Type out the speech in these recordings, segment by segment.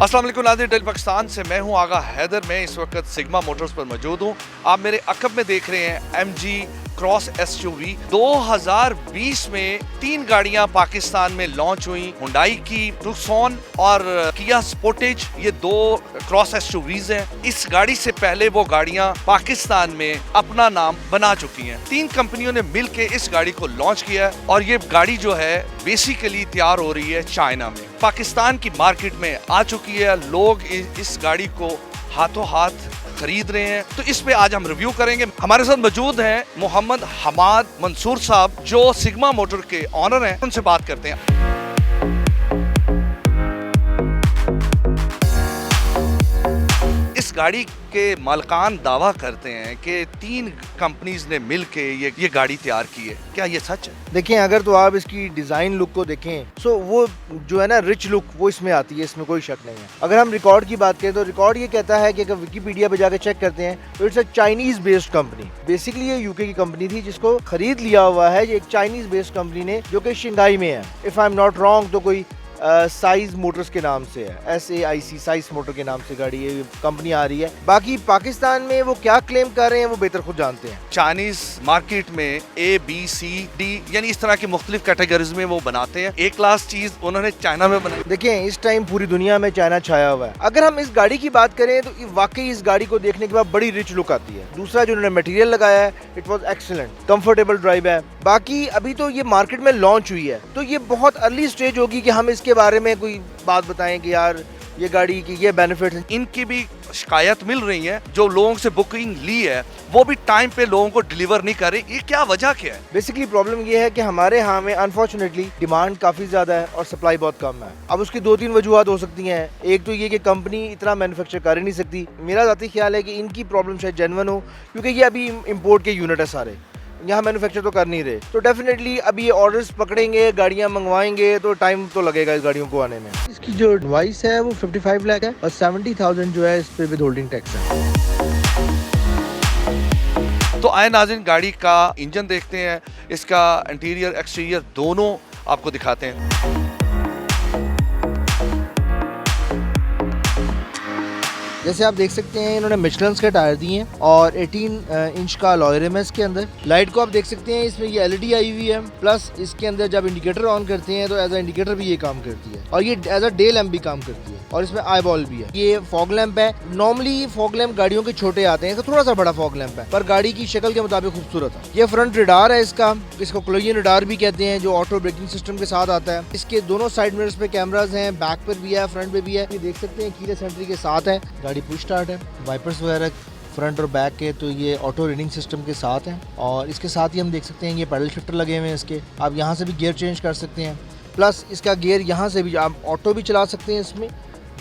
अस्सलाम वालेकुम नाज़रीन, टेल पाकिस्तान से मैं हूं आगा हैदर। मैं इस वक्त सिग्मा मोटर्स पर मौजूद हूं। आप मेरे अकब में देख रहे हैं MG क्रॉस SUV। 2020 में 3 गाड़ियां पाकिस्तान में लॉन्च हुई, हुंडई की टूक्सॉन और किया स्पोर्टेज। ये 2 क्रॉस SUVs हैं। इस गाड़ी से पहले वो गाड़ियां पाकिस्तान में अपना नाम बना चुकी हैं। 3 कंपनियों ने मिलकर इस गाड़ी को लॉन्च किया है और ये गाड़ी जो है बेसिकली तैयार हो रही है चाइना में। पाकिस्तान की मार्केट में आ चुकी है, लोग इस गाड़ी को हाथों हाथ खरीद रहे हैं। तो इस पे आज हम रिव्यू करेंगे। हमारे साथ मौजूद हैं मोहम्मद हमाद मंसूर साहब, जो सिग्मा मोटर के ऑनर हैं। उनसे बात करते हैं। इस गाड़ी के मालकान दावा करते हैं कि 3 कंपनीज ने मिलके ये गाड़ी तैयार की है। क्या ये सच है? देखें, अगर तो आप इसकी डिज़ाइन लुक को देखें तो वो जो है ना रिच लुक वो इसमें आती है, इसमें कोई शक नहीं है। अगर हम रिकॉर्ड की बात करें तो रिकॉर्ड ये कहता है कि अगर विकीपीडिया पे जाकर चेक करते हैं तो it's a Chinese based company. Basically ये यूके की कंपनी थी जिसको खरीद लिया हुआ है एक चाइनीज बेस्ड कंपनी ने, जो कि शंघाई में है। If I am not wrong तो कोई साइज मोटर्स के नाम से है, SAIC साइज मोटर के नाम से गाड़ी ये कंपनी आ रही है। बाकी पाकिस्तान में वो क्या क्लेम कर रहे हैं वो बेहतर खुद जानते हैं। चाइनीज मार्केट में A, B, C, D यानी इस तरह की मुख्तलिफ कैटेगरीज में वो बनाते हैं। एक क्लास चीज उन्होंने चाइना में बनाई। देखें, इस टाइम पूरी दुनिया में चाइना छाया हुआ है। अगर हम इस गाड़ी की बात करें तो वाकई इस गाड़ी को देखने के बाद बड़ी रिच लुक आती है। दूसरा जो उन्होंने मटेरियल लगाया है it was excellent, comfortable drive है। बाकी अभी तो ये मार्केट में लॉन्च हुई है तो ये बहुत अर्ली स्टेज होगी कि हम इसके बारे में कोई बात बताएं कि यार ये गाड़ी की ये बेनिफिट है। इनकी भी शिकायत मिल रही है, जो लोगों से बुकिंग ली है वो भी टाइम पे लोगों को डिलीवर नहीं कर रही। ये क्या वजह क्या है? बेसिकली प्रॉब्लम ये है कि हमारे यहाँ में अनफॉर्चुनेटली डिमांड काफी ज्यादा है और सप्लाई बहुत कम है। अब उसकी 2-3 वजूहत हो सकती हैं। एक तो ये कि कंपनी इतना मैन्युफैक्चर कर ही नहीं सकती। मेरा ज़ाती ख्याल है कि इनकी प्रॉब्लम शायद जेन्युइन हो, क्योंकि ये अभी इम्पोर्ट के यूनिट है सारे, यहाँ मैन्युफैक्चर तो कर नहीं रहे। तो डेफिनेटली अभी ये ऑर्डर्स पकड़ेंगे, गाड़ियाँ मंगवाएंगे तो टाइम तो लगेगा इस गाड़ियों को आने में। इसकी जो डिवाइस है वो 55 लाख है और 70,000 जो है इस पे विद होल्डिंग टैक्स है। तो आए नाज़रीन, गाड़ी का इंजन देखते हैं, इसका इंटीरियर एक्सटीरियर दोनों आपको दिखाते हैं। जैसे आप देख सकते हैं इन्होंने मिशेलिन के टायर दिए हैं और 18 इंच का अलॉय रिम है इसके अंदर। लाइट को आप देख सकते हैं इसमें ये LED आई हुई है, प्लस इसके अंदर जब इंडिकेटर ऑन करते हैं तो एज अ इंडिकेटर भी ये काम करती है और ये एज अ डे लैंप भी काम करती है और इसमें आई बॉल भी है। ये फॉग लैंप है। नॉर्मली फॉग लैंप गाड़ियों के छोटे आते हैं, तो थोड़ा सा बड़ा फॉग लैंप है पर गाड़ी की शक्ल के मुताबिक खूबसूरत है। ये फ्रंट रडार है इसको कोलिजन रडार भी कहते हैं, जो ऑटो ब्रेकिंग सिस्टम के साथ आता है। इसके दोनों साइड मिरर्स पे कैमरास हैं, बैक पर भी है, फ्रंट पे भी है। ये देख सकते हैं कीलेस एंट्री के साथ है। गाड़ी पुश स्टार्ट है। वाइपर्स वगैरह फ्रंट और बैक के तो ये ऑटो रीडिंग सिस्टम के साथ हैं और इसके साथ ही हम देख सकते हैं ये पैडल शिफ्टर लगे हुए हैं इसके। आप यहाँ से भी गियर चेंज कर सकते हैं, प्लस इसका गियर यहाँ से भी आप ऑटो भी चला सकते हैं। इसमें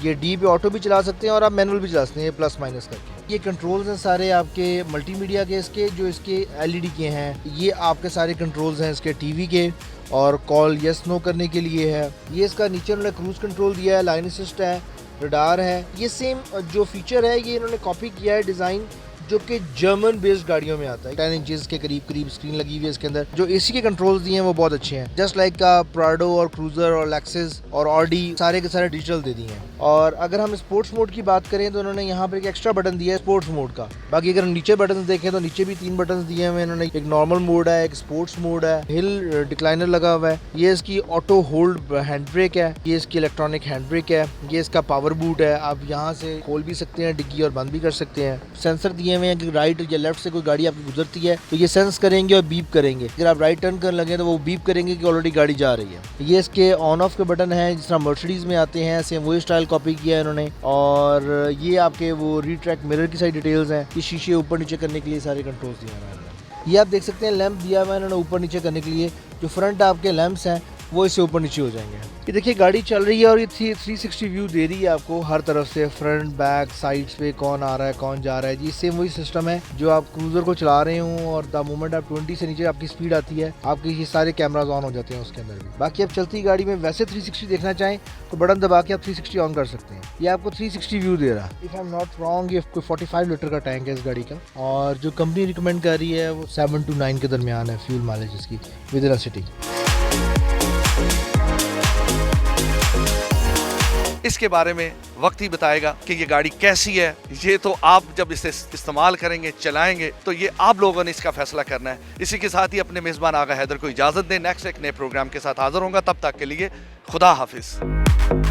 ये D पे ऑटो भी चला सकते हैं और आप मैनुअल भी चला सकते हैं प्लस माइनस करके। ये कंट्रोल्स हैं सारे आपके मल्टीमीडिया के, इसके जो इसके LED के हैं। ये आपके सारे कंट्रोल्स हैं इसके TV के और कॉल यस नो करने के लिए है। ये इसका नीचे उन्होंने क्रूज कंट्रोल दिया है, लाइन असिस्ट है, रडार है। ये सेम जो फीचर है ये इन्होंने कॉपी किया है डिज़ाइन जो कि जर्मन बेस्ड गाड़ियों में आता है। 10 इंचेस के करीब स्क्रीन लगी हुई है इसके अंदर। जो AC के कंट्रोल्स दिए हैं वो बहुत अच्छे हैं, जस्ट लाइक का प्राडो और क्रूजर और लेक्सिस और ऑडी सारे के सारे डिजिटल दे दिए हैं। और अगर हम स्पोर्ट्स मोड की बात करें तो उन्होंने यहाँ पर एक एक्स्ट्रा बटन दिया है स्पोर्ट्स मोड का। बाकी अगर हम नीचे बटन देखें तो नीचे भी 3 बटन दिए हुए हैं इन्होंने। एक नॉर्मल मोड है, एक स्पोर्ट्स मोड है, हिल डिक्लाइनर लगा हुआ है। ये इसकी ऑटो होल्ड हैंड ब्रेक है, ये इसकी इलेक्ट्रॉनिक हैंड ब्रेक है, ये इसका पावर बूट है। आप यहाँ से खोल भी सकते हैं डिग्गी और बंद भी कर सकते हैं। सेंसर दिए हुए हैं कि राइट या लेफ्ट से कोई गाड़ी आपकी गुजरती है तो ये सेंस करेंगे और बीप करेंगे। अगर आप राइट टर्न करने लगे तो वो बीप करेंगे कि ऑलरेडी गाड़ी जा रही है। ये इसके ऑन ऑफ के बटन है, जिस तरह मर्सिडीज में आते हैं सेम वही स्टाइल कॉपी किया है इन्होंने। और ये आपके वो रिट्रैक्ट मिरर की सारी डिटेल्स हैं। ये शीशे ऊपर नीचे करने के लिए सारे कंट्रोल्स दिए हैं। ये आप देख सकते हैं लैंप दिया हुआ है इन्होंने ऊपर नीचे करने के लिए। जो फ्रंट आपके लैंप्स हैं वो इससे ऊपर नीचे हो जाएंगे। ये देखिए गाड़ी चल रही है और ये 360 व्यू दे रही है आपको हर तरफ से, फ्रंट बैक साइड्स पे कौन आ रहा है कौन जा रहा है। जी सेम वही सिस्टम है जो आप क्रूजर को चला रहे हो और द मोमेंट आप 20 से नीचे आपकी स्पीड आती है आपके ये सारे कैमराज ऑन हो जाते हैं उसके अंदर भी। बाकी आप चलती गाड़ी में वैसे 360 देखना चाहें तो बटन दबा के आप 360 ऑन कर सकते हैं। ये आपको 360 व्यू दे रहा है। If I am not wrong ये 45 लीटर का टैंक है इस गाड़ी का और जो कंपनी रिकमेंड कर रही है वो 7 to 9 के दरमियान है फ्यूल माइलेज इसकी विद इन अ सिटी। इसके बारे में वक्त ही बताएगा कि ये गाड़ी कैसी है। ये तो आप जब इसे इस्तेमाल करेंगे, चलाएंगे, तो ये आप लोगों ने इसका फैसला करना है। इसी के साथ ही अपने मेज़बान आगा हैदर को इजाज़त दें। नेक्स्ट एक नए प्रोग्राम के साथ हाजिर होंगे, तब तक के लिए खुदा हाफिज़।